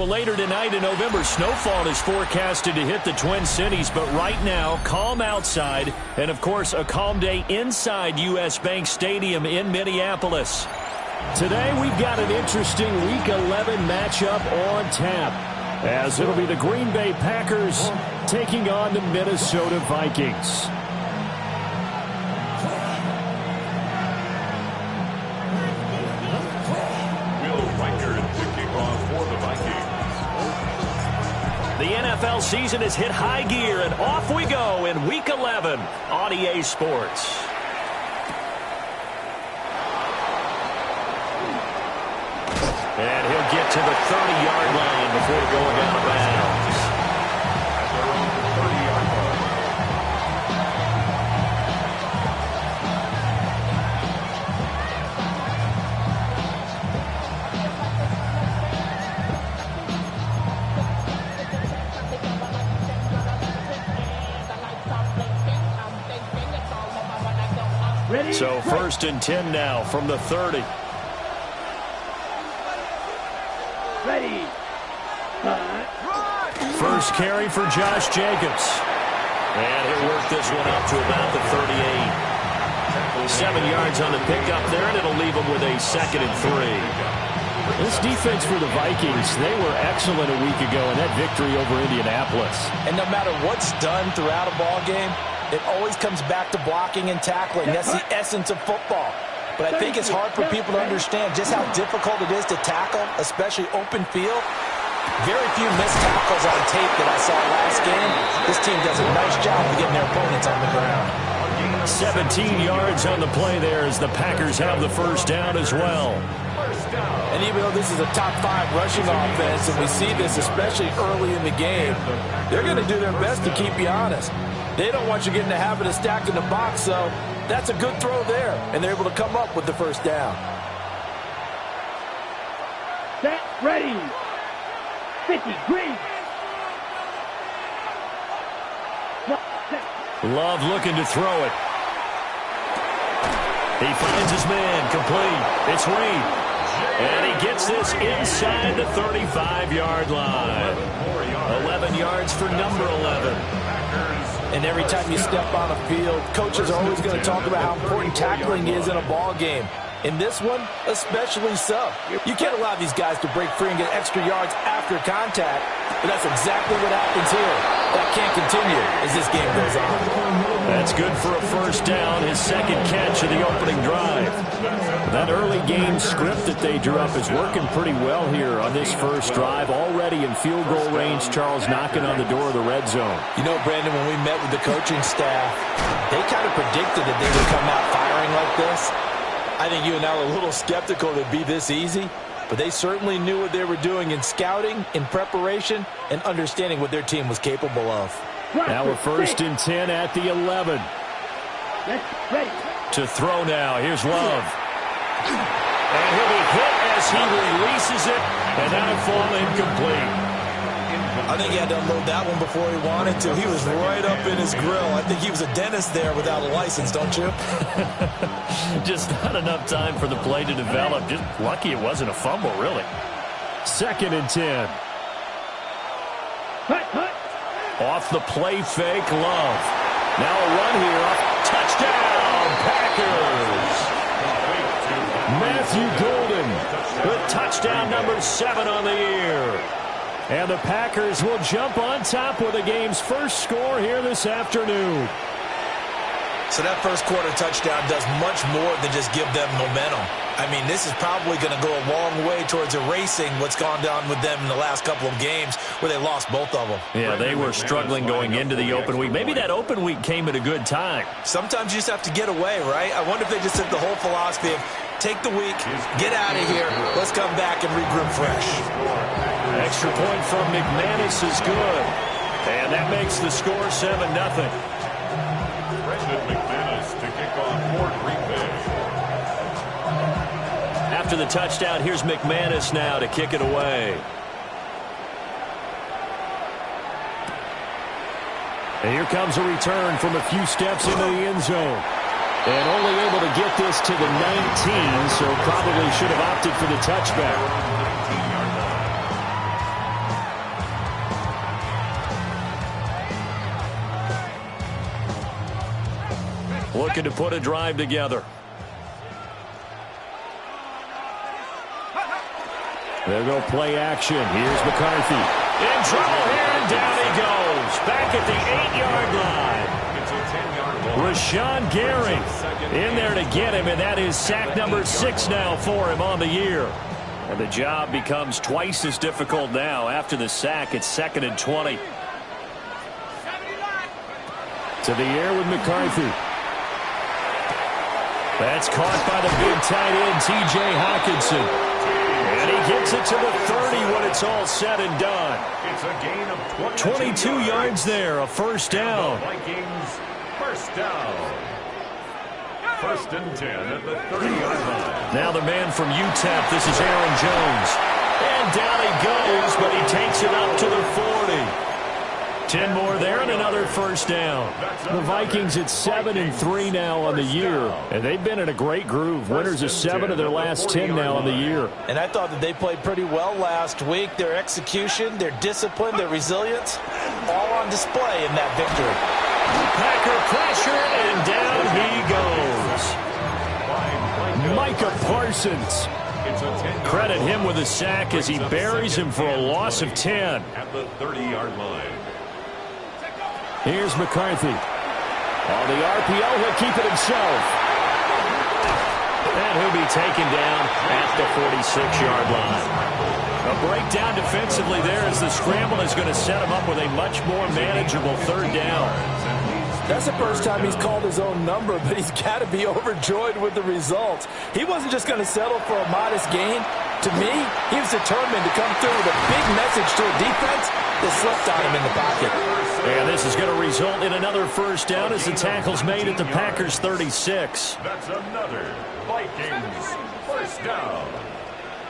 Well, later tonight in November, snowfall is forecasted to hit the Twin Cities, but right now, calm outside, and of course, a calm day inside U.S. Bank Stadium in Minneapolis. Today, we've got an interesting Week 11 matchup on tap, as it'll be the Green Bay Packers taking on the Minnesota Vikings. The NFL season has hit high gear, and off we go in Week 11 on EA Sports. And he'll get to the 30-yard line before going out of bounds. So 1st and 10 now from the 30. Ready. First carry for Josh Jacobs. And he'll work this one up to about the 38. 7 yards on the pickup there, and it'll leave him with a 2nd and 3. This defense for the Vikings, they were excellent a week ago in that victory over Indianapolis. And no matter what's done throughout a ball game, it always comes back to blocking and tackling. That's the essence of football. But I think it's hard for people to understand just how difficult it is to tackle, especially open field. Very few missed tackles on tape that I saw last game. This team does a nice job of getting their opponents on the ground. 17 yards on the play there as the Packers have the first down as well. And even though this is a top 5 rushing offense, and we see this especially early in the game, they're going to do their best to keep you honest. They don't want you getting the habit of stacking the box, so that's a good throw there, and they're able to come up with the first down. Set, ready. 50, green. Love looking to throw it. He finds his man, complete. It's Reed. And he gets this inside the 35-yard line. 11 yards for number 11. And every time you step on a field, coaches are always going to talk about how important tackling is in a ball game. In this one, especially so. You can't allow these guys to break free and get extra yards after contact, but that's exactly what happens here. That can't continue as this game goes on. That's good for a first down, his 2nd catch of the opening drive. That early game script that they drew up is working pretty well here on this first drive. Already in field goal range, Charles knocking on the door of the red zone. You know, Brandon, when we met with the coaching staff, they kind of predicted that they would come out firing like this. I think you and I were a little skeptical that it'd be this easy, but they certainly knew what they were doing in scouting, in preparation, and understanding what their team was capable of. Now we're 1st and 10 at the 11. To throw now. Here's Love. And he'll be hit as he releases it, and that'll fall incomplete. I think he had to unload that one before he wanted to. He was right up in his grill. I think he was a dentist there without a license, don't you? Just not enough time for the play to develop. Just lucky it wasn't a fumble, really. 2nd and 10. Off the play fake, Love. Now a run here. Touchdown, Packers. Matthew Golden with touchdown number 7 on the year. And the Packers will jump on top with the game's first score here this afternoon. So that first quarter touchdown does much more than just give them momentum. I mean, this is probably going to go a long way towards erasing what's gone down with them in the last couple of games where they lost both of them. Yeah, they were struggling going into the open week. Maybe that open week came at a good time. Sometimes you just have to get away, right? I wonder if they just took the whole philosophy of take the week, get out of here, let's come back and regroup fresh. Extra point from McManus is good. And that makes the score 7-0. Brendan McManus to kick off for Green Bay. After the touchdown, here's McManus now to kick it away. And here comes a return from a few steps into the end zone. And only able to get this to the 19, so probably should have opted for the touchback. looking to put a drive together. They'll go play action. Here's McCarthy. In trouble here, and down he goes. Back at the 8-yard line. It's a 10-yard line. Rashawn Gary in there to get him, and that is sack number 6 now for him on the year. And the job becomes twice as difficult now. After the sack, it's 2nd and 20. To the air with McCarthy. That's caught by the big tight end, T.J. Hockenson. And he gets it to the 30 when it's all said and done. It's a gain of 22 yards there, a first down. Vikings first down. 1st and 10 at the 30-yard line. Now the man from UTEP, this is Aaron Jones. And down he goes, but he takes it up to the 40. 10 more there and another first down. The Vikings at 7-3 now on the year. And they've been in a great groove. Winners of 7 of their last 10 now on the year. And I thought that they played pretty well last week. Their execution, their discipline, their resilience, all on display in that victory. Packer pressure, and down he goes. Micah Parsons. Credit him with a sack as he buries him for a loss of 10. At the 30-yard line. Here's McCarthy. On the RPO, he'll keep it himself. And he'll be taken down at the 46-yard line. A breakdown defensively there as the scramble is going to set him up with a much more manageable 3rd down. That's the first time he's called his own number, but he's got to be overjoyed with the results. He wasn't just going to settle for a modest gain. To me, he was determined to come through with a big message to a defense that slipped on him in the pocket. And this is going to result in another first down as the tackle's made at the Packers' 36. That's another Vikings first down.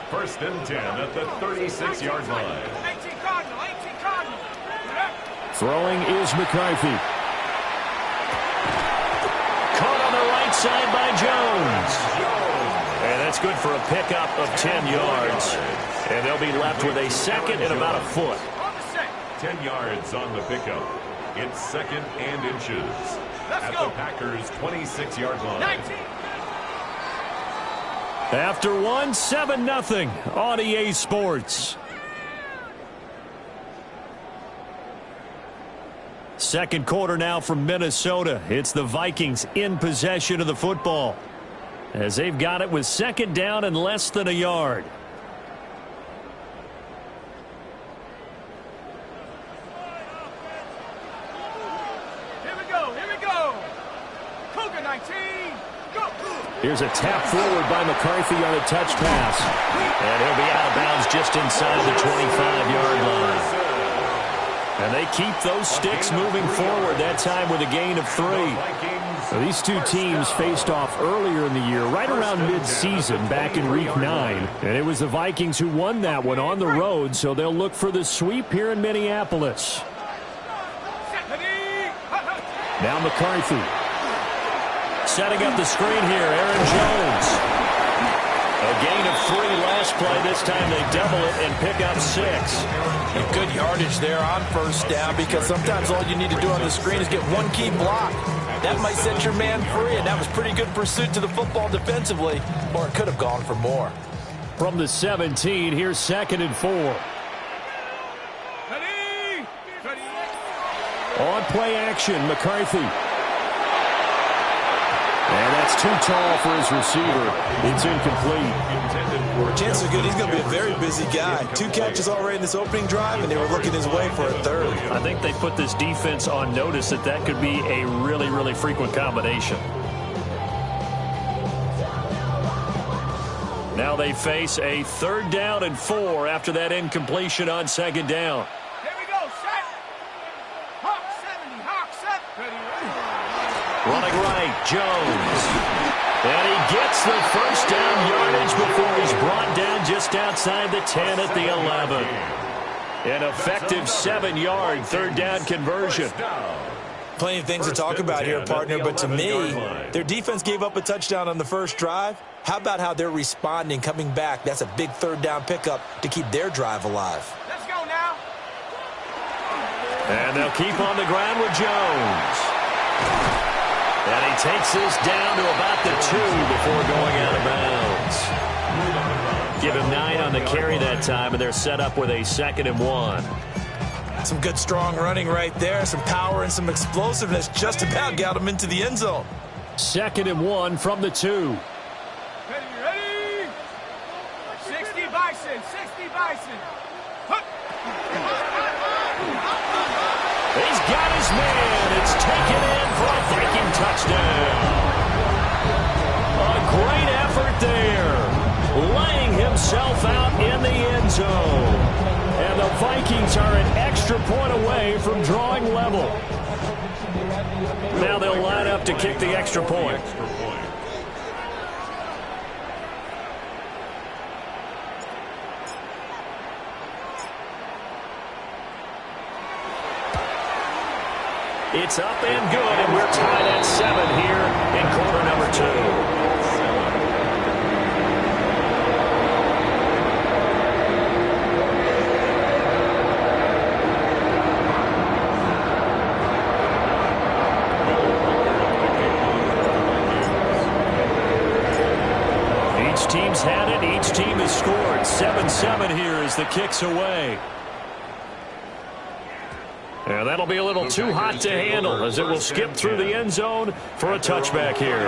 1st and 10 at the 36-yard line. Throwing is McCarthy. Caught on the right side by Jones. And that's good for a pickup of 10 yards. And they'll be left with a 2nd and about a foot. 10 yards on the pickup. It's 2nd and inches. At the Packers' 26-yard line. After 1, 7-0 on EA Sports. Second quarter now from Minnesota. It's the Vikings in possession of the football, as they've got it with 2nd down and less than a yard. Here we go. Cougar 19, go. Here's a tap forward by McCarthy on a touch pass. And he'll be out of bounds just inside the 25-yard line. And they keep those sticks moving forward, that time with a gain of 3. Now, these two teams faced off earlier in the year, right around mid-season, back in Week 9. And it was the Vikings who won that one on the road, so they'll look for the sweep here in Minneapolis. Now McCarthy. Setting up the screen here, Aaron Jones. A gain of 3 last play. This time they double it and pick up 6. And good yardage there on first down, because sometimes all you need to do on the screen is get one key block. That might set your man free, and that was pretty good pursuit to the football defensively, or it could have gone for more. From the 17, here's 2nd and 4. On play action, McCarthy. And that's too tall for his receiver. It's incomplete. Chances are good he's going to be a very busy guy. 2 catches already in this opening drive, and they were looking his way for a 3rd. I think they put this defense on notice that that could be a really, really frequent combination. Now they face a 3rd down and 4 after that incompletion on 2nd down. Here we go, set. Hawk 70, Hawk 70. Running right, Jones. And he gets the first down yardage before he's brought down just outside the 10 at the 11. An effective 7-yard 3rd down conversion. Plenty of things to talk about here, partner, but to me, their defense gave up a touchdown on the first drive. How about how they're responding, coming back? That's a big 3rd down pickup to keep their drive alive. Let's go now. And they'll keep on the ground with Jones. And he takes this down to about the 2 before going out of bounds. Give him 9 on the carry that time, and they're set up with a 2nd and 1. Some good, strong running right there. Some power and some explosiveness just about got him into the end zone. 2nd and 1 from the 2. Ready? 60 Bison, 60 Bison. He's got his man. It's taken in for a Viking touchdown. A great effort there. Laying himself out in the end zone. And the Vikings are an extra point away from drawing level. Now they'll line up to kick the extra point. It's up and good, and we're tied at 7 here in quarter number 2. Each team's had it. Each team has scored. 7-7 here as the kick's away. And that'll be a little too hot to handle as it will skip through the end zone for a touchback here.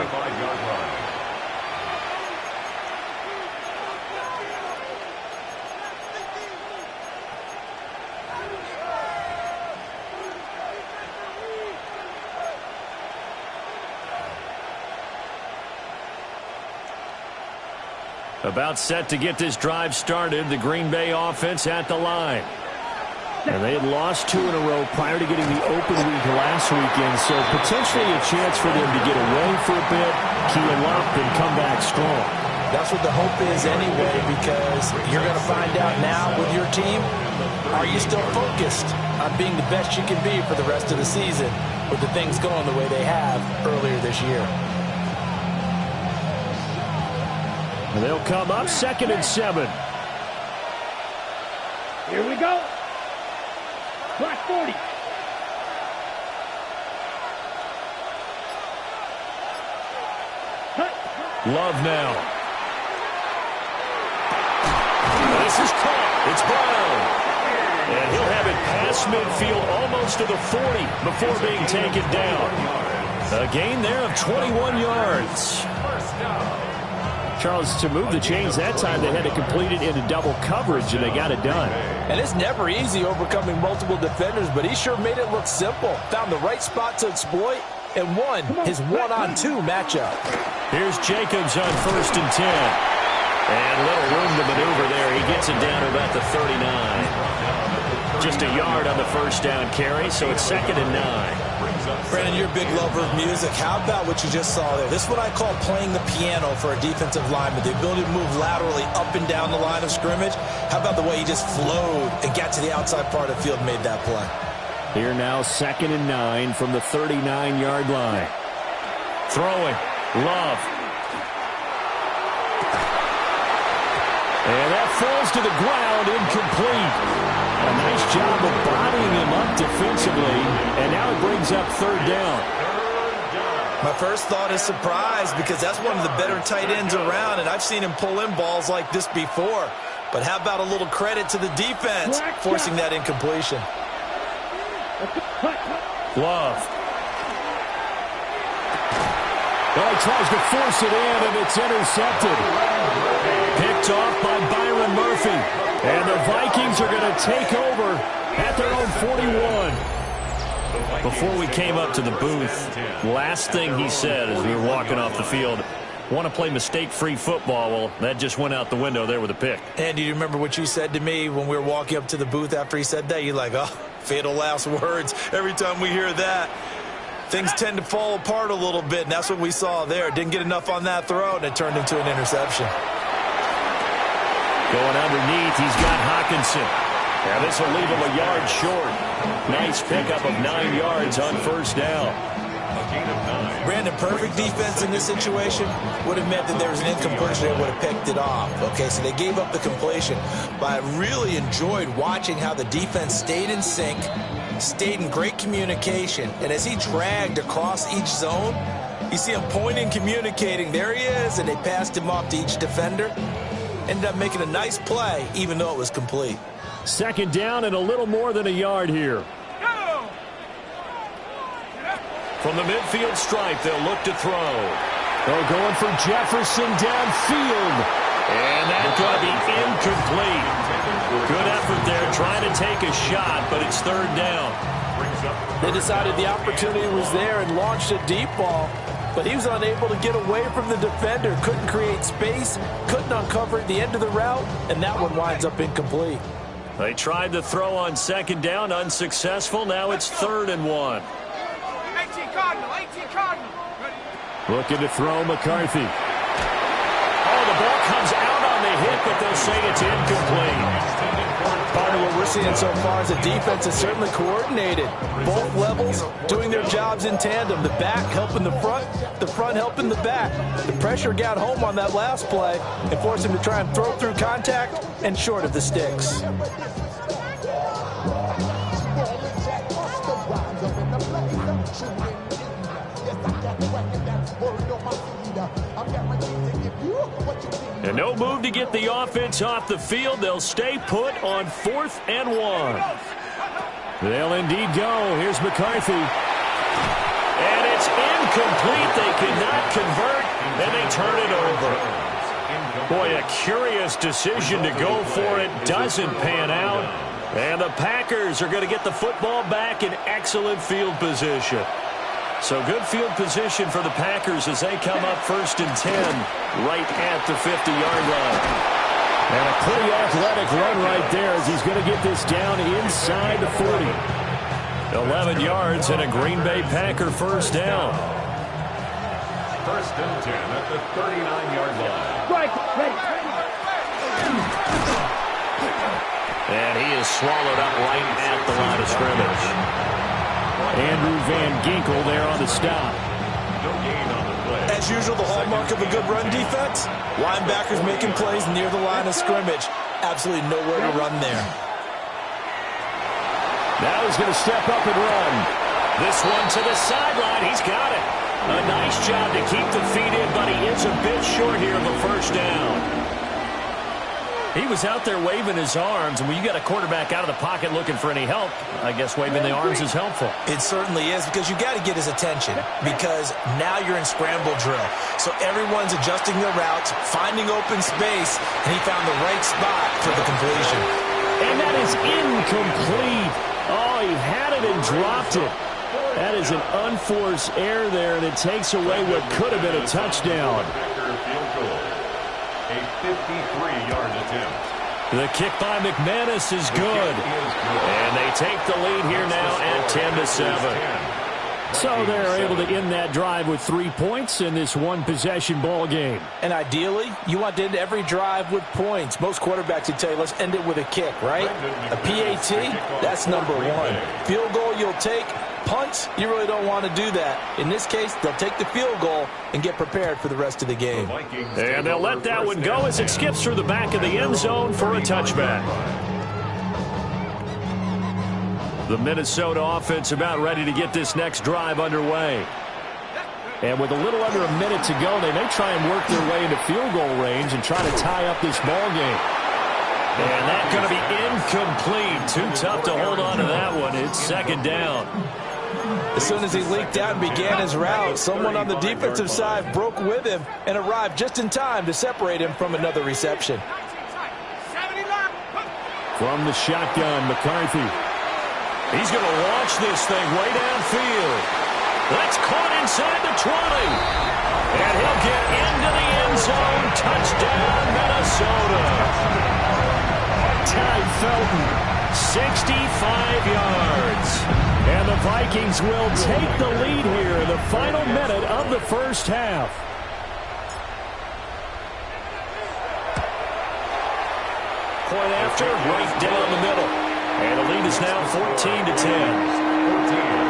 About set to get this drive started, the Green Bay offense at the line. And they had lost 2 in a row prior to getting the open week last weekend, so potentially a chance for them to get away for a bit, key them up, and come back strong. That's what the hope is anyway, because you're going to find out now with your team, are you still focused on being the best you can be for the rest of the season with the things going the way they have earlier this year? And they'll come up 2nd and 7. Here we go. Black 40. Love now. This is caught. It's Brown. And he'll have it past midfield almost to the 40 before being taken down. A gain there of 21 yards. Charles, to move the chains that time, they had to complete it into double coverage, and they got it done. And it's never easy overcoming multiple defenders, but he sure made it look simple. Found the right spot to exploit and won his 1-on-2 matchup. Here's Jacobs on 1st and 10. And little room to maneuver there. He gets it down to about the 39. Just a yard on the first down carry, so it's 2nd and 9. Brandon, you're a big lover of music. How about what you just saw there? This is what I call playing the piano for a defensive lineman. The ability to move laterally up and down the line of scrimmage. How about the way he just flowed and got to the outside part of the field and made that play? Here now 2nd and 9 from the 39-yard line. Throwing. Love. And that falls to the ground, incomplete. A nice job of bodying him up defensively, and now it brings up 3rd down. My first thought is surprise, because that's one of the better tight ends around, and I've seen him pull in balls like this before. But how about a little credit to the defense forcing that incompletion? Love. Well, he tries to force it in, and it's intercepted. Picked off by Byron Murphy. And the Vikings are going to take over at their own 41. Before we came up to the booth, last thing he said as we were walking off the field, want to play mistake-free football. Well, that just went out the window there with a pick. And do you remember what you said to me when we were walking up to the booth after he said that? You're like, oh, fatal last words. Every time we hear that, things tend to fall apart a little bit, and that's what we saw there. Didn't get enough on that throw, and it turned into an interception. Going underneath, he's got Hockenson. Now this will leave him a yard short. Nice pickup of 9 yards on 1st down. Brandon, perfect defense in this situation would have meant that there was an incompletion. They would have picked it off. Okay, so they gave up the completion. But I really enjoyed watching how the defense stayed in sync, stayed in great communication, and as he dragged across each zone, You see him pointing, communicating. There he is, and they passed him off to each defender. Ended up making a nice play, even though it was complete. Second down and a little more than a yard here. From the midfield stripe, they'll look to throw. They're going for Jefferson downfield. And that's going to be incomplete. Good effort there trying to take a shot, but it's third down. They decided the opportunity was there and launched a deep ball, but he was unable to get away from the defender. Couldn't create space, couldn't uncover at the end of the route, and that one winds up incomplete. They tried to throw on second down, unsuccessful. Now it's 3rd and 1. 18 Cardinal, 18 Cardinal. Looking to throw McCarthy. Oh, the ball comes out on the hit, but they'll say it's incomplete. Part of what we're seeing so far is the defense is certainly coordinated. Both levels doing their jobs in tandem. The back helping the front helping the back. The pressure got home on that last play and forced him to try and throw through contact and short of the sticks. And no move to get the offense off the field. They'll stay put on 4th and 1. They'll indeed go. Here's McCarthy. And it's incomplete. They cannot convert, and they turn it over. Boy, a curious decision to go for it. Doesn't pan out. And the Packers are going to get the football back in excellent field position. So good field position for the Packers as they come up 1st and 10 right at the 50-yard line. And a pretty athletic run right there as he's going to get this down inside the 40. 11 yards and a Green Bay Packer first down. 1st and 10 at the 39-yard line. Strike, ready. And he is swallowed up right at the line of scrimmage. Andrew Van Ginkel there on the stop. No gain on the play. As usual, the hallmark of a good run defense, linebackers making plays near the line of scrimmage. Absolutely nowhere to run there. Now he's going to step up and run. This one to the sideline. He's got it. A nice job to keep the feet in, but he is a bit short here of a first down. He was out there waving his arms, and when you got a quarterback out of the pocket looking for any help, I guess waving the arms is helpful. It certainly is, because you got to get his attention, because now you're in scramble drill. So everyone's adjusting their routes, finding open space, and he found the right spot for the completion. And that is incomplete. Oh, he had it and dropped it. That is an unforced error there, and it takes away what could have been a touchdown. A 53-yard attempt. The kick by McManus is good. And they take the lead here now at 10-7. So they're able to end that drive with 3 points in this one-possession ball game. And ideally, you want to end every drive with points. Most quarterbacks would tell you, let's end it with a kick, right? A PAT, that's number 1. Field goal you'll take. Punts, you really don't want to do that. In this case, they'll take the field goal and get prepared for the rest of the game. And they'll let that one go as it skips through the back of the end zone for a touchback. The Minnesota offense about ready to get this next drive underway. And with a little under a minute to go, they may try and work their way into field goal range and try to tie up this ball game. And that's going to be incomplete. Too tough to hold on to that one. It's second down. As soon as he leaked out and began his route, someone on the defensive side broke with him and arrived just in time to separate him from another reception. From the shotgun, McCarthy. He's going to launch this thing way downfield. That's caught inside the 20. And he'll get into the end zone. Touchdown, Minnesota. Ty Felton, 65 yards. And the Vikings will take the lead here in the final minute of the first half. Point after, right down the middle. And the lead is now 14-10. 14.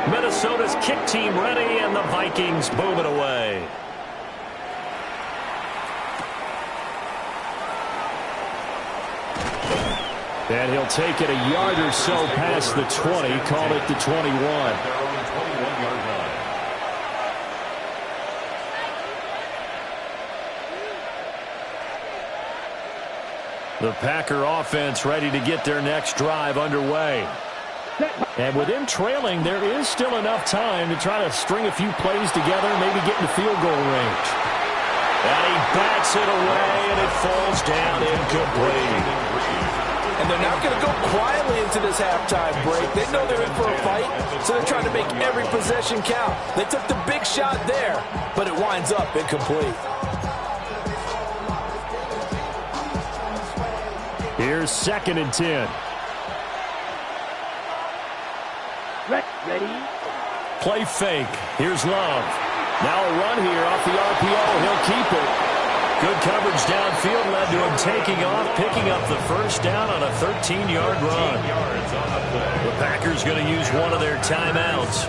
Minnesota's kick team ready, and the Vikings boom it away. And he'll take it a yard or so past the 20, call it the 21. The Packer offense ready to get their next drive underway. And with them trailing, there is still enough time to try to string a few plays together, maybe get in the field goal range. And he bats it away, and it falls down incomplete. And they're not going to go quietly into this halftime break. They know they're in for a fight, so they're trying to make every possession count. They took the big shot there, but it winds up incomplete. Here's 2nd and 10. Ready? Play fake. Here's Love. Now a run here off the RPO. He'll keep it. Good coverage downfield led to him taking off, picking up the first down on a 13-yard run. The Packers going to use one of their timeouts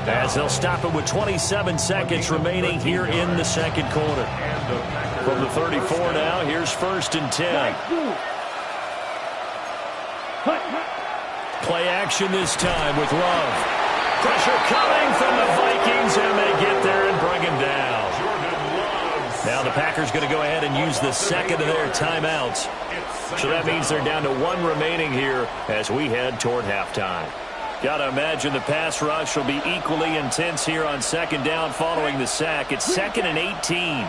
as they'll stop it with 27 seconds remaining here in the second quarter. From the 34 now, here's 1st and 10. Play action this time with Love. Pressure coming from the Vikings, and they get there and bring him down. Now the Packers going to go ahead and use the second of their timeouts. So that means they're down to 1 remaining here as we head toward halftime. Got to imagine the pass rush will be equally intense here on 2nd down following the sack. It's 2nd and 18.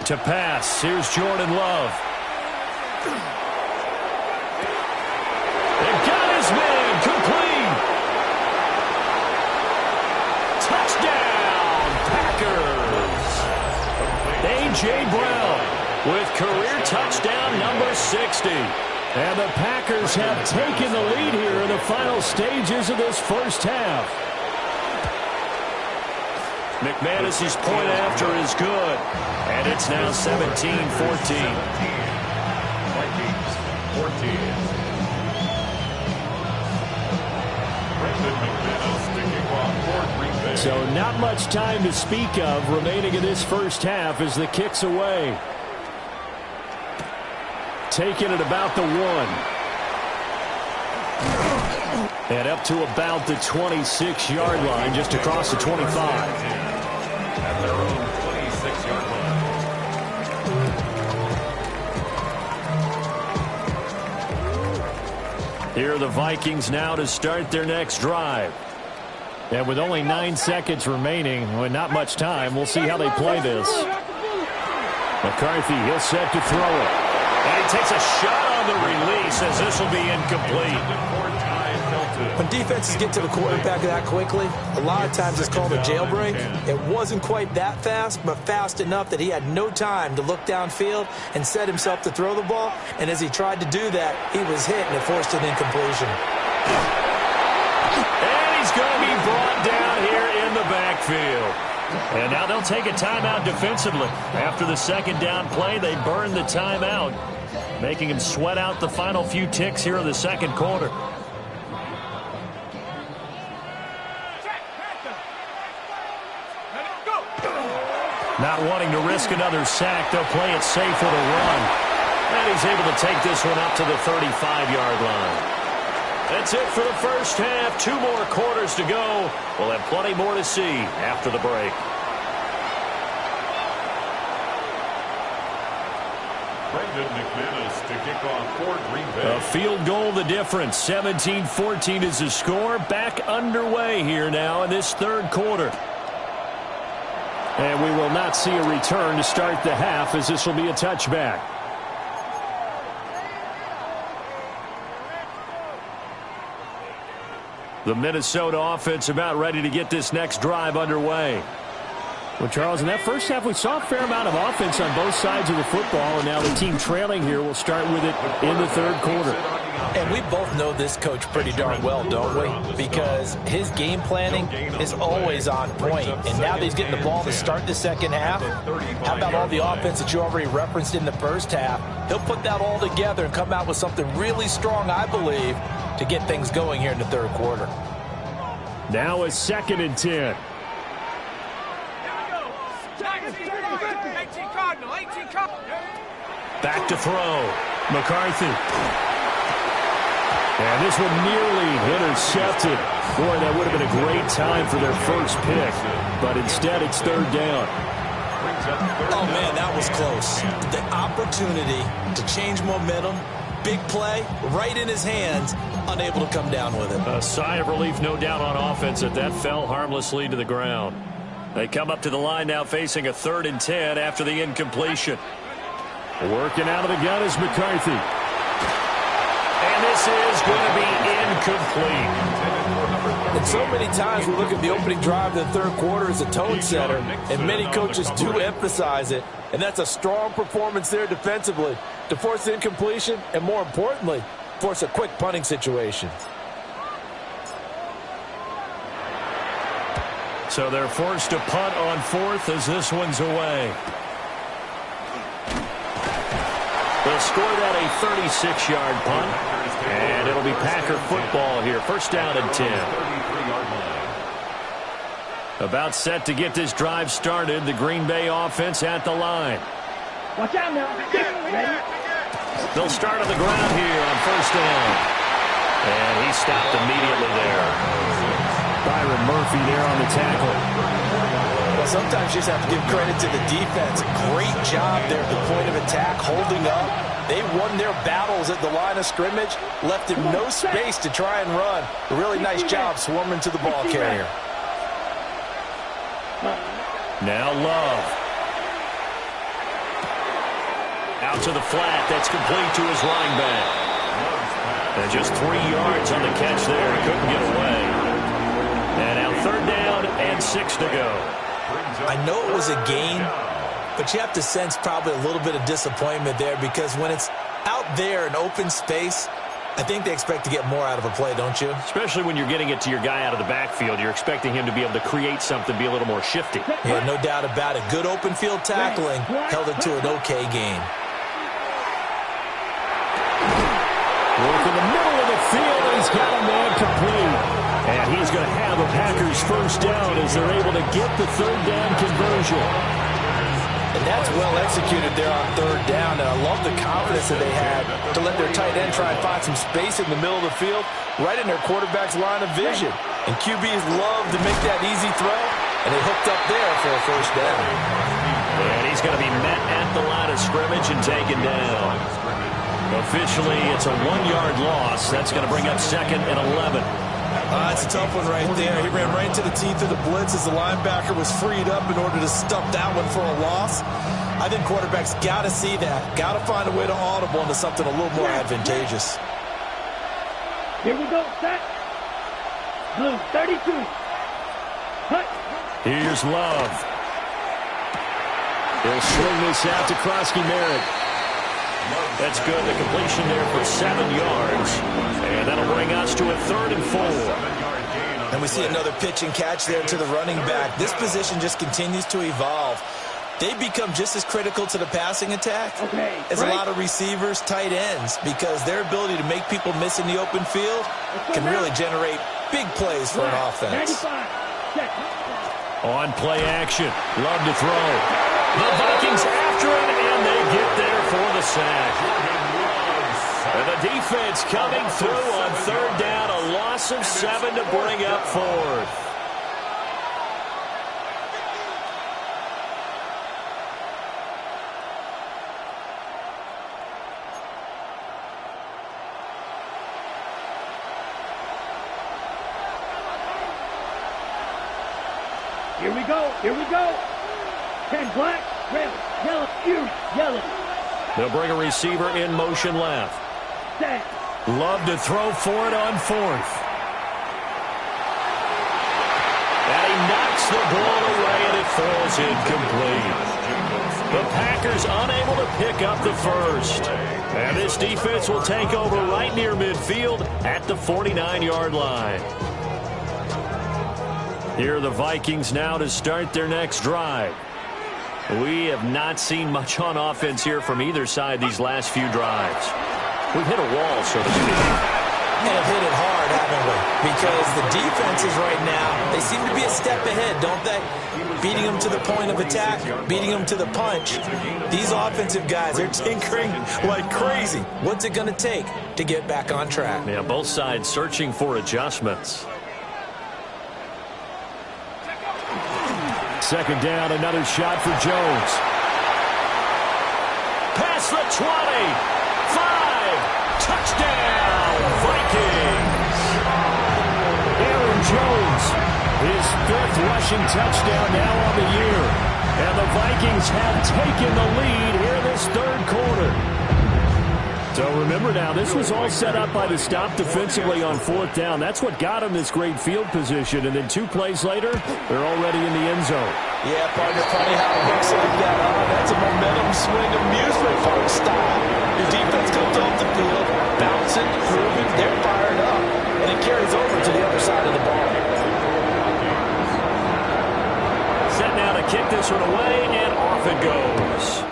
To pass, here's Jordan Love. They've got his man complete. Touchdown, Packers. A.J. Brown with career touchdown number 60. And the Packers have taken the lead here in the final stages of this first half. McManus's point after is good. And it's now 17-14. Vikings 14. So not much time to speak of remaining in this first half as the kick's away. Taking it about the 1. And up to about the 26-yard line, just across the 25. At their own 26-yard line. Here are the Vikings now to start their next drive. And with only 9 seconds remaining, with not much time, we'll see how they play this. McCarthy, he'll set to throw it. And he takes a shot on the release as this will be incomplete. When defenses get to the quarterback that quickly, a lot of times it's called a jailbreak. It wasn't quite that fast, but fast enough that he had no time to look downfield and set himself to throw the ball. And as he tried to do that, he was hit and it forced an incompletion. And he's going to be brought down here in the backfield. And now they'll take a timeout defensively. After the 2nd down play, they burn the timeout, making him sweat out the final few ticks here in the second quarter. Not wanting to risk another sack, they'll play it safe with a run. And he's able to take this one up to the 35-yard line. That's it for the first half. 2 more quarters to go. We'll have plenty more to see after the break. Brendan McManus to kick off for Green Bay. A field goal the difference. 17-14 is the score. Back underway here now in this third quarter. And we will not see a return to start the half as this will be a touchback. The Minnesota offense about ready to get this next drive underway. Well, Charles, in that first half, we saw a fair amount of offense on both sides of the football, and now the team trailing here will start with it in the third quarter. And we both know this coach pretty darn well, don't we? Because his game planning is always on point. And now that he's getting the ball to start the second half, how about all the offense that you already referenced in the first half? He'll put that all together and come out with something really strong, I believe, to get things going here in the third quarter. Now a 2nd and 10. 18 Cardinal, 18 Cardinal. Back to throw. McCarthy. And this one nearly intercepted. Boy, that would have been a great time for their first pick. But instead, it's 3rd down. Oh, man, that was close. The opportunity to change momentum, big play, right in his hands, unable to come down with it. A sigh of relief, no doubt, on offense that fell harmlessly to the ground. They come up to the line now facing a 3rd and 10 after the incompletion. Working out of the gun is McCarthy. And this is going to be incomplete. And so many times we look at the opening drive of the third quarter as a tone setter, and many coaches do emphasize it. And that's a strong performance there defensively to force the incompletion and, more importantly, force a quick punting situation. So they're forced to punt on 4th as this one's away. They'll score that a 36-yard punt, and it'll be Packer football here. 1st down and 10. About set to get this drive started. The Green Bay offense at the line. Watch out now. Ready? They'll start on the ground here on 1st down. And he stopped immediately there. Byron Murphy there on the tackle. Well, sometimes you just have to give credit to the defense. Great job there at the point of attack, holding up. They won their battles at the line of scrimmage, left him no space to try and run. A really nice job swarming to the ball carrier. Now Love. Out to the flat. That's complete to his running back. And just 3 yards on the catch there. He couldn't get away. And now 3rd down and 6 to go. I know it was a gain, but you have to sense probably a little bit of disappointment there because when it's out there in open space, I think they expect to get more out of a play, don't you? Especially when you're getting it to your guy out of the backfield. You're expecting him to be able to create something, be a little more shifty. Yeah, no doubt about it. Good open field tackling held it to an okay gain. Work in the middle of the field, and he's got a man complete. And he's going to have a Packers 1st down as they're able to get the 3rd down conversion. And that's well executed there on 3rd down. And I love the confidence that they had to let their tight end try and find some space in the middle of the field, right in their quarterback's line of vision. And QBs love to make that easy throw, and they hooked up there for a 1st down. And he's going to be met at the line of scrimmage and taken down. Officially, it's a 1-yard loss. That's going to bring up 2nd and 11. That's a tough one right there. He ran right into the teeth of the blitz as the linebacker was freed up in order to stop that one for a loss. I think quarterbacks got to see that. Got to find a way to audible into something a little more advantageous. Here we go. Set. Blue 32. Cut. Here's Love. He'll sling this out to Krosky-Merritt. That's good. The completion there for 7 yards. And that'll bring us to a 3rd and 4. And we see another pitch and catch there to the running back. This position just continues to evolve. They become just as critical to the passing attack as a lot of receivers, tight ends, because their ability to make people miss in the open field can really generate big plays for an offense. On play action. Love to throw. The Vikings after it, and they get there for the sack. And the defense coming through on 3rd down. A loss of 7 to bring up 4th. Here we go. Here we go. 10 black, red, yellow, yellow. They'll bring a receiver in motion left. Set. Love to throw for it on 4th. And he knocks the ball away, and it falls incomplete. The Packers unable to pick up the 1st. And this defense will take over right near midfield at the 49-yard line. Here are the Vikings now to start their next drive. We have not seen much on offense here from either side these last few drives. We've hit a wall, so to speak. and have hit it hard, haven't we? Because the defenses right now, they seem to be a step ahead, don't they? Beating them to the point of attack, beating them to the punch. These offensive guys are tinkering like crazy. What's it going to take to get back on track? Yeah, both sides searching for adjustments. Second down, another shot for Jones. Past the 20. 5. Touchdown, Vikings. Aaron Jones, his 5th rushing touchdown now on the year. And the Vikings have taken the lead here in this 3rd quarter. So remember now, this was all set up by the stop defensively on 4th down. That's what got him this great field position. And then 2 plays later, they're already in the end zone. Yeah, partner, funny how it looks like that. That's a momentum swing amusement park style. Your defense comes off the field, bouncing, grooving, they're fired up. And it carries over to the other side of the ball. Set now to kick this one away, and off it goes.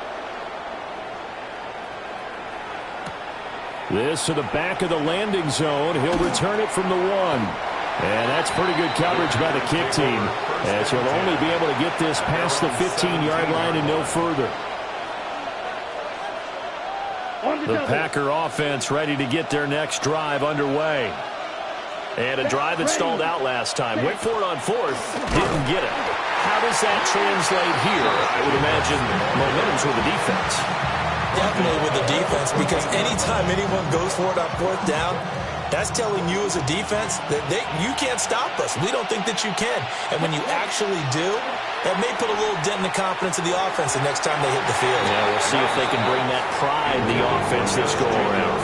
This to the back of the landing zone. He'll return it from the 1. And that's pretty good coverage by the kick team, as he'll only be able to get this past the 15-yard line and no further. The Packer offense ready to get their next drive underway. And a drive that stalled out last time. Went for it on 4th, didn't get it. How does that translate here? I would imagine momentum's with the defense. Definitely with the defense, because anytime anyone goes for it on 4th down, that's telling you as a defense that you can't stop us. We don't think that you can. And when you actually do, that may put a little dent in the confidence of the offense the next time they hit the field. Yeah, we'll see if they can bring that pride in the offense this go-around.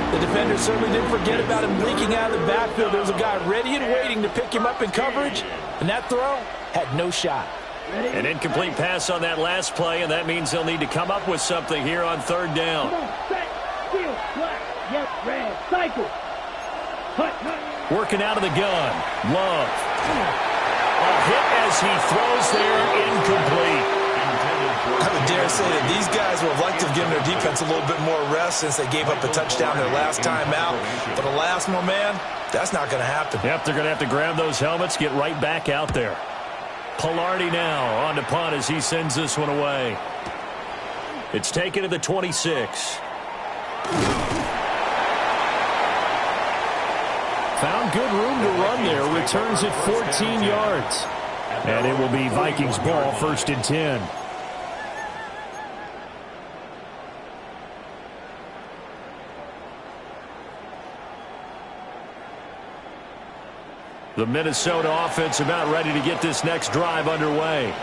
The defender certainly didn't forget about him leaking out of the backfield. There was a guy ready and waiting to pick him up in coverage, and that throw had no shot. An incomplete pass on that last play, and that means they'll need to come up with something here on 3rd down. Come on, set, steal, black, yep, red, cycle. Working out of the gun. Love. A hit as he throws there, incomplete. I would dare say that these guys would have liked to have given their defense a little bit more rest since they gave up a touchdown their last time out. But alas, my man, that's not going to happen. Yep, they're going to have to grab those helmets, get right back out there. Pilardi now on to punt as he sends this one away. It's taken to the 26. Found good room to run there. Returns it 14 yards. And it will be Vikings ball, 1st and 10. The Minnesota offense about ready to get this next drive underway.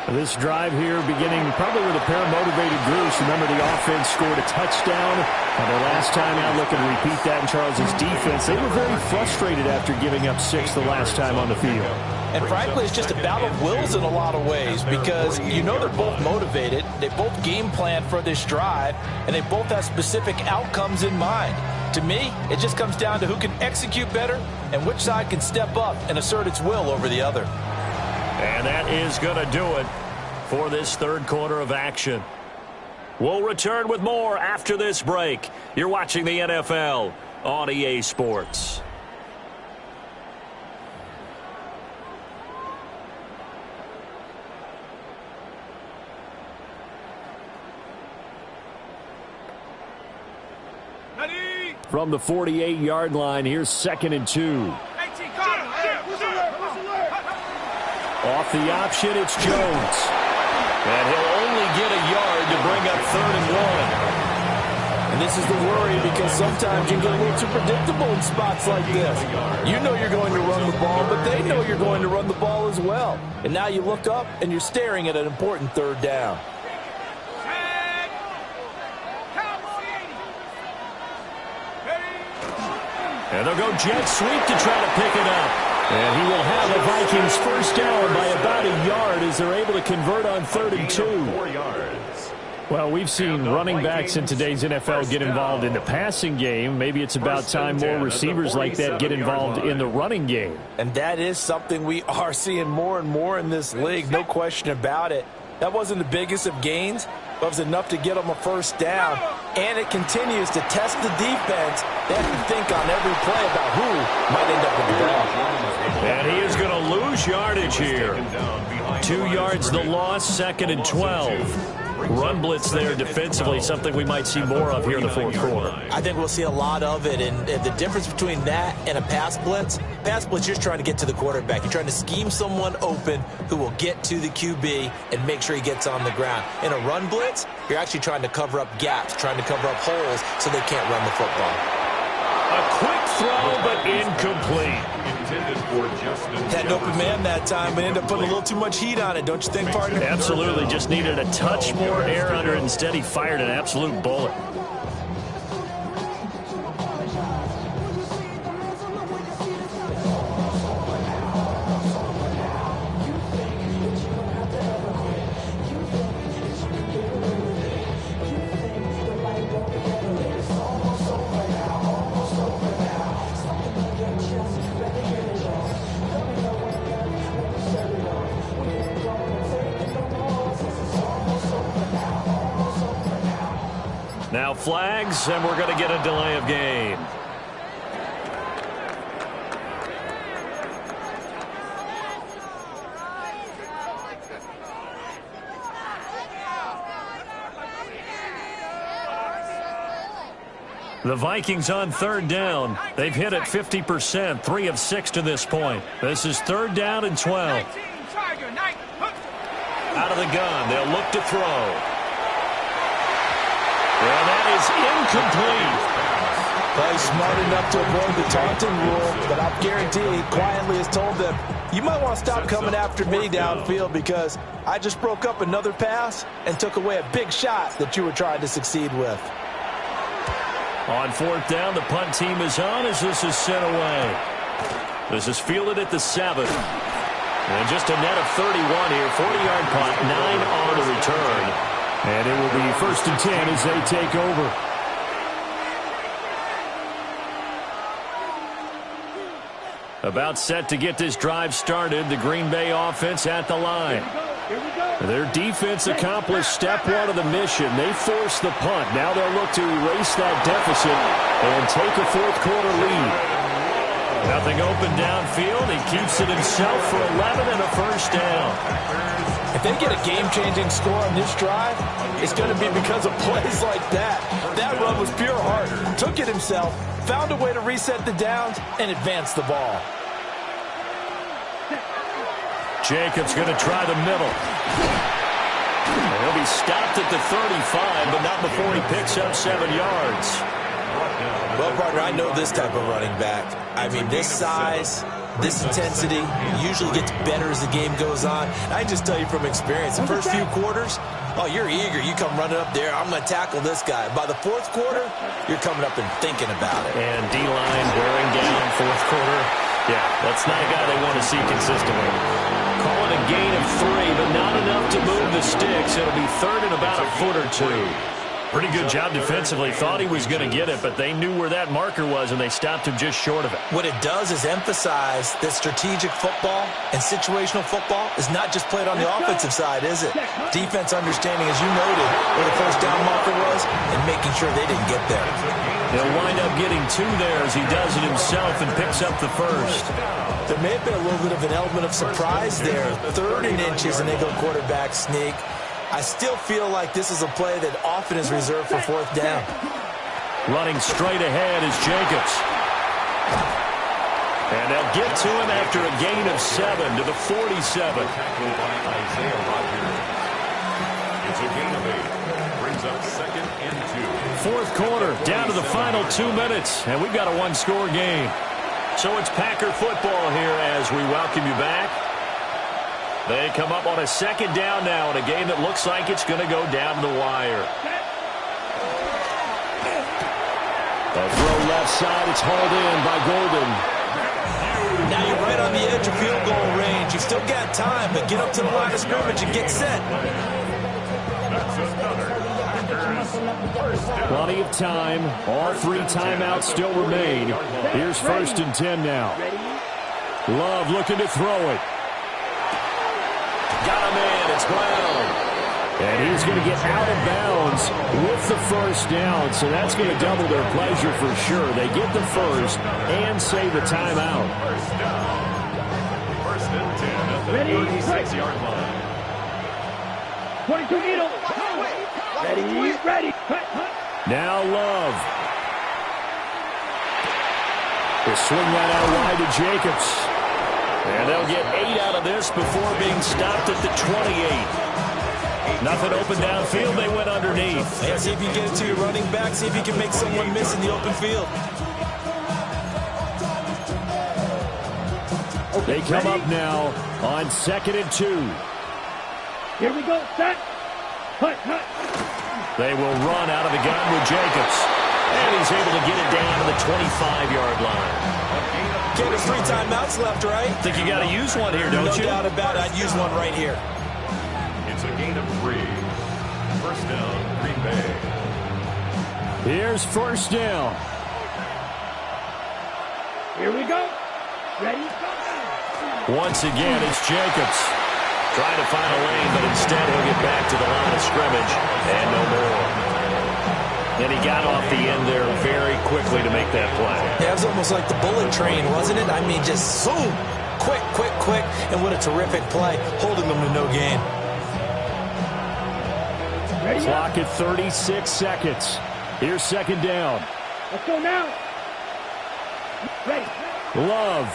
This drive here beginning probably with a pair of motivated groups. Remember, the offense scored a touchdown. And their last time out, looking to repeat that in Charles's defense. They were very frustrated after giving up 6 the last time on the field. And frankly, it's just a battle of wills in a lot of ways, because you know they're both motivated. They both game plan for this drive, and they both have specific outcomes in mind. To me, it just comes down to who can execute better and which side can step up and assert its will over the other. And that is going to do it for this 3rd quarter of action. We'll return with more after this break. You're watching the NFL on EA Sports. From the 48-yard line, here's 2nd and 2. Off the option, it's Jones. And he'll only get a yard to bring up 3rd and 1. And this is the worry, because sometimes you get a little too predictable in spots like this. You know you're going to run the ball, but they know you're going to run the ball as well. And now you look up, and you're staring at an important 3rd down. And they'll go jet sweep to try to pick it up. And he will have the Vikings 1st down by about a yard as they're able to convert on 3rd and 2. 4 yards. Well, we've seen running backs in today's NFL get involved in the passing game. Maybe it's about time more receivers like that get involved in the running game. And that is something we are seeing more and more in this league, no question about it. That wasn't the biggest of gains, but it was enough to get them a 1st down. And it continues to test the defense They have to think on every play about who might end up with the ball. And he is going to lose yardage here. 2 yards the loss, 2nd and 12. Run blitz there defensively, something we might see more of here in the fourth quarter. I think we'll see a lot of it, and the difference between that and a pass blitz, you're just trying to get to the quarterback. You're trying to scheme someone open who will get to the QB and make sure he gets on the ground. In a run blitz, you're actually trying to cover up gaps, trying to cover up holes so they can't run the football. A quick throw, but incomplete. Had an open man that time, but ended up putting a little too much heat on it, don't you think, partner? Absolutely. Just needed a touch more air under it. Instead, he fired an absolute bullet. Now flags, and we're going to get a delay of game. The Vikings on 3rd down. They've hit it 50%, 3 of 6 to this point. This is 3rd down and 12. Out of the gun, they'll look to throw. And that is incomplete. Well, he's smart enough to avoid the taunting rule, but I guarantee he quietly has told them, you might want to stop coming after me downfield because I just broke up another pass and took away a big shot that you were trying to succeed with. On 4th down, the punt team is on as this is sent away. This is fielded at the 7. And just a net of 31 here, 40-yard punt, 9 on the return. And it will be 1st and 10 as they take over. About set to get this drive started, the Green Bay offense at the line. Their defense accomplished step 1 of the mission. They forced the punt. Now they'll look to erase that deficit and take a fourth quarter lead. Nothing open downfield. He keeps it himself for 11 and a first down. If they get a game-changing score on this drive, it's going to be because of plays like that. That run was pure heart. Took it himself, found a way to reset the downs, and advance the ball. Jacobs going to try the middle. He'll be stopped at the 35, but not before he picks up 7 yards. Well, partner, I know this type of running back. I mean, this size, this intensity usually gets better as the game goes on. I just tell you from experience, the first few quarters, oh, you're eager. You come running up there. I'm going to tackle this guy. By the fourth quarter, you're coming up and thinking about it. And D-line wearing down fourth quarter. Yeah, that's not a guy they want to see consistently. Call it a gain of 3, but not enough to move the sticks. It'll be 3rd and about a foot or 2. Pretty good job defensively. Thought he was going to get it, but they knew where that marker was, and they stopped him just short of it. What it does is emphasize that strategic football and situational football is not just played on the offensive side, is it? Defense understanding, as you noted, where the first down marker was and making sure they didn't get there. He'll wind up getting 2 there as he does it himself and picks up the first. There may have been a little bit of an element of surprise there. 3rd and inches, and they go quarterback sneak. I still feel like this is a play that often is reserved for 4th down. Running straight ahead is Jacobs. And they'll get to him after a gain of 7 to the 47. It's a gain of 8. Brings up 2nd and 2. Fourth quarter, down to the final 2 minutes, and we've got a 1-score game. So it's Packer football here as we welcome you back. They come up on a 2nd down now in a game that looks like it's going to go down to the wire. A throw left side. It's hauled in by Golden. Now you're right on the edge of field goal range. You've still got time, but get up to the line of scrimmage and get set. Plenty of time. All 3 timeouts still remain. Here's 1st and 10 now. Love looking to throw it. Got a man. It's Brown. And he's going to get out of bounds with the first down, so that's going to double their pleasure for sure. They get the first and save a timeout. First down. First and 10 at the 36-yard line. 22 needle. Ready. Now Love. They swing that out wide to Jacobs. And they'll get 8 out of this before being stopped at the 28. Nothing open downfield. They went underneath. Yeah, see if you get it to your running back. See if you can make someone miss in the open field. They come up now on 2nd and 2. Here we go. Set. Hut. They will run out of the gun with Jacobs. And he's able to get it down to the 25-yard line. Okay, there's 3 timeouts left, right? Think you got to use one here, don't you? No doubt about it. I'd use one right here. It's a gain of 3. First down, Green Bay. Here's first down. Here we go. Ready. Once again, it's Jacobs. Trying to find a lane, but instead he'll get back to the line of scrimmage and no more. And he got off the end there very quickly to make that play. Yeah, it was almost like the bullet train, wasn't it? I mean, just zoom. Quick. And what a terrific play, holding them to no gain. Clock at 36 seconds. Here's second down. Let's go now. Ready. Love.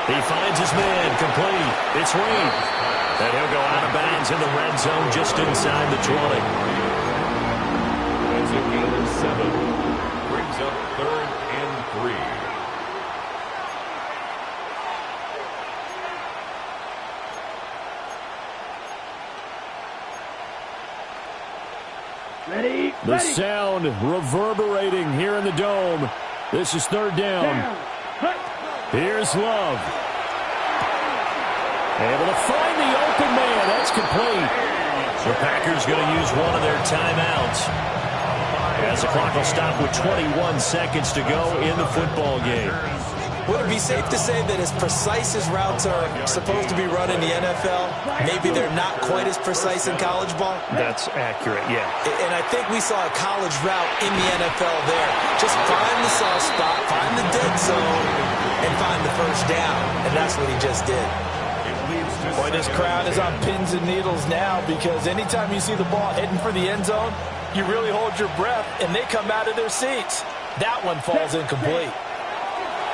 He finds his man, complete. It's Reed. And he'll go out of bounds in the red zone just inside the 20. That's a gain of 7. Brings up 3rd and 3. Ready. The sound reverberating here in the dome. This is 3rd down. Here's Love. Able to find the open man. That's complete. The Packers going to use one of their timeouts. As the clock will stop with 21 seconds to go in the football game. Would it be safe to say that as precise as routes are supposed to be run in the NFL, maybe they're not quite as precise in college ball? That's accurate, yeah. And I think we saw a college route in the NFL there. Just find the soft spot, find the dead zone, and find the first down. And that's what he just did. Boy, this crowd is on pins and needles now because anytime you see the ball heading for the end zone, you really hold your breath, and they come out of their seats. That one falls incomplete.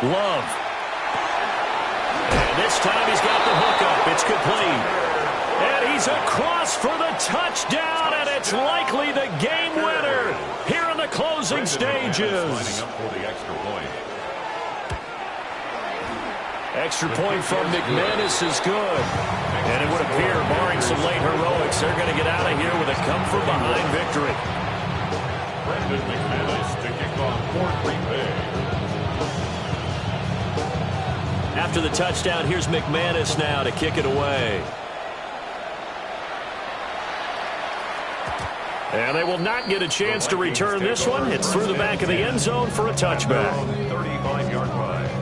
Love. And this time he's got the hook up. It's complete. And he's across for the touchdown, and it's likely the game winner here in the closing stages. Lining up for the extra point. Extra point from McManus is good. And it would appear, barring some late heroics, they're going to get out of here with a come-from-behind victory. Brandon McManus to kick off for Green Bay. After the touchdown, here's McManus now to kick it away. And they will not get a chance to return this one. It's through the back of the end zone for a touchback. 35-yard line.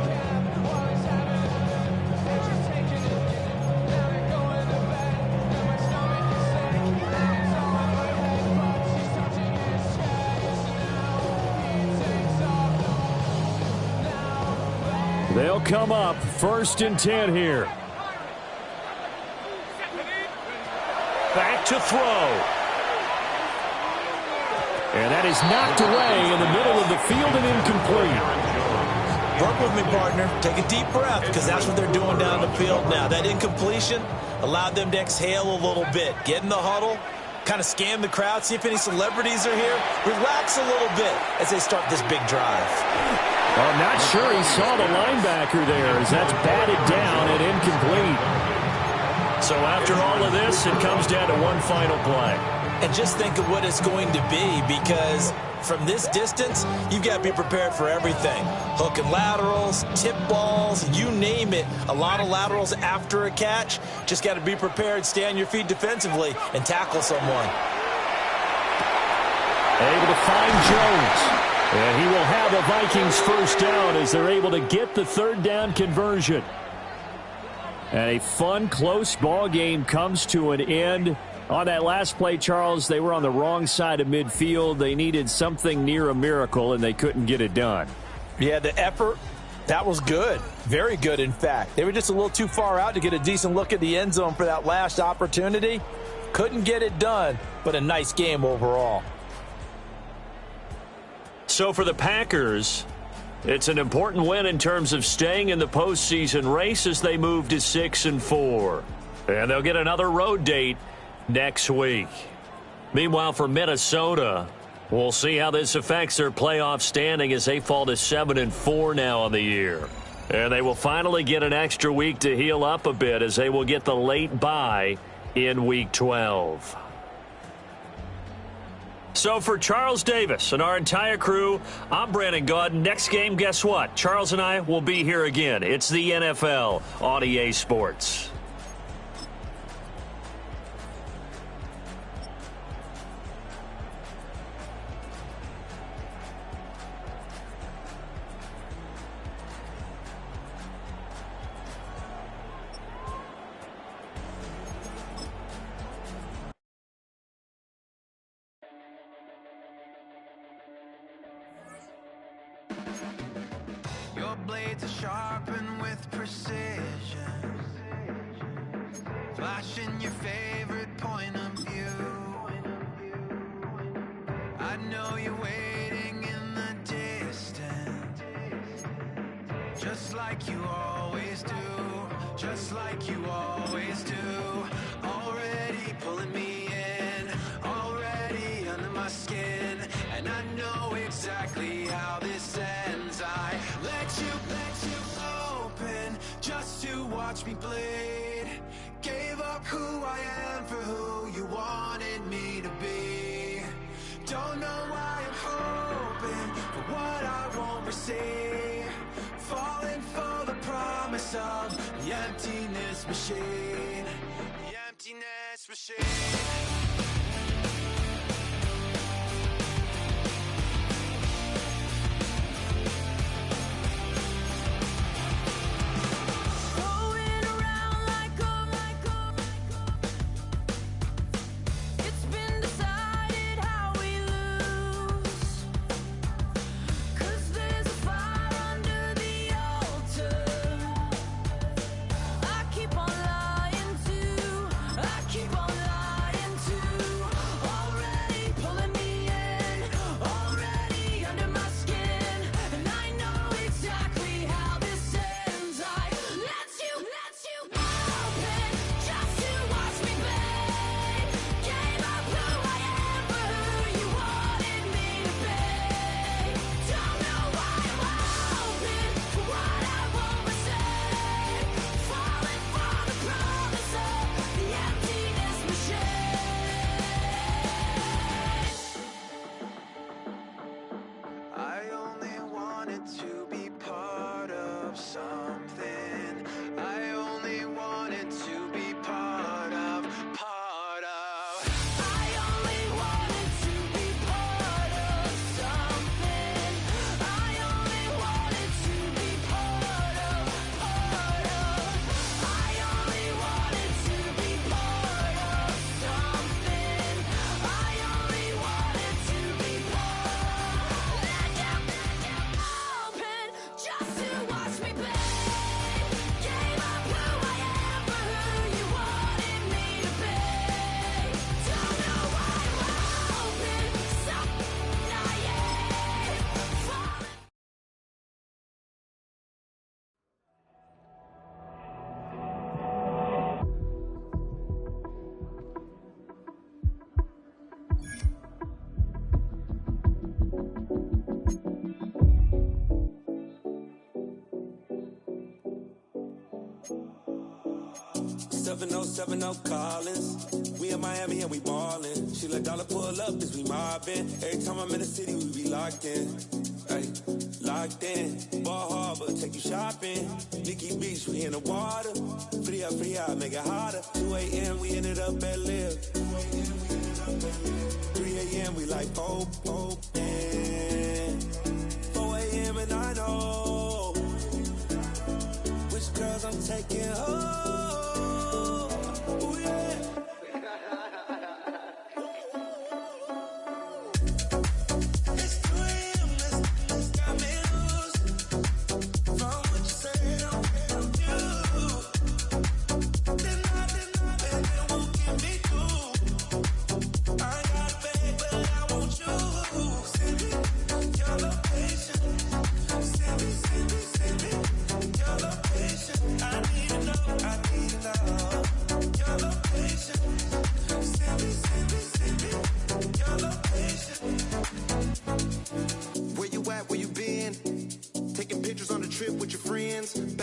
They'll come up 1st and 10 here. Back to throw. And that is knocked away in the middle of the field and incomplete. Work with me, partner. Take a deep breath because that's what they're doing down the field now. That incompletion allowed them to exhale a little bit. Get in the huddle, kind of scan the crowd, see if any celebrities are here. Relax a little bit as they start this big drive. I'm not sure he saw the linebacker there as that's batted down and incomplete. So after all of this, it comes down to one final play. And just think of what it's going to be because from this distance, you've got to be prepared for everything. Hook and laterals, tip balls, you name it. A lot of laterals after a catch. Just got to be prepared, stay on your feet defensively, and tackle someone. Able to find Jones. And he will have a Vikings first down as they're able to get the 3rd down conversion. And a fun, close ball game comes to an end On that last play, Charles, they were on the wrong side of midfield. They needed something near a miracle, and they couldn't get it done. Yeah, the effort, that was good. Very good, in fact. They were just a little too far out to get a decent look at the end zone for that last opportunity. Couldn't get it done, but a nice game overall. So for the Packers, it's an important win in terms of staying in the postseason race as they move to 6-4. And they'll get another road date next week. Meanwhile, for Minnesota, we'll see how this affects their playoff standing as they fall to 7-4 now on the year. And they will finally get an extra week to heal up a bit as they will get the late bye in Week 12. So for Charles Davis and our entire crew, I'm Brandon Gaudin. Next game, guess what? Charles and I will be here again. It's the NFL on EA Sports. Your blades are sharpened with precision, flashing your favorite point of view. I know you're waiting in the distance, just like you always do, just like you always do. Already pulling me in, already under my skin, and I know exactly how this ends. I let you open just to watch me bleed. Gave up who I am for who you wanted me to be. Don't know why I'm hoping for what I won't receive. Falling for the promise of the emptiness machine. The emptiness machine. Collins. We in Miami and we ballin'. She let dollar pull up as we mobbin'. Every time I'm in the city, we be locked in. Ay, locked in. Ball Harbor, take you shopping. Nikki Beach, we in the water. Free up, make it hotter. 2 a.m. we ended up at Live. 3 a.m. we like Pope. And 4 a.m. and I know which girls I'm taking home.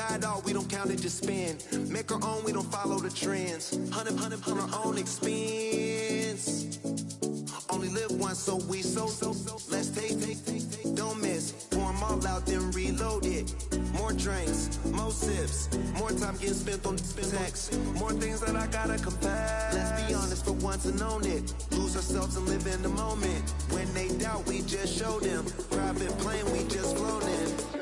buy it all, we don't count it, just spend. Make our own, we don't follow the trends. 100 on our own expense. Only live once, so let's take, don't miss. Pour 'em all out, then reload it. More drinks, more sips, more time getting spent on text. More things that I gotta confess. Let's be honest for once and own it. Lose ourselves and live in the moment. When they doubt, we just show them. Private plane, we just flown in.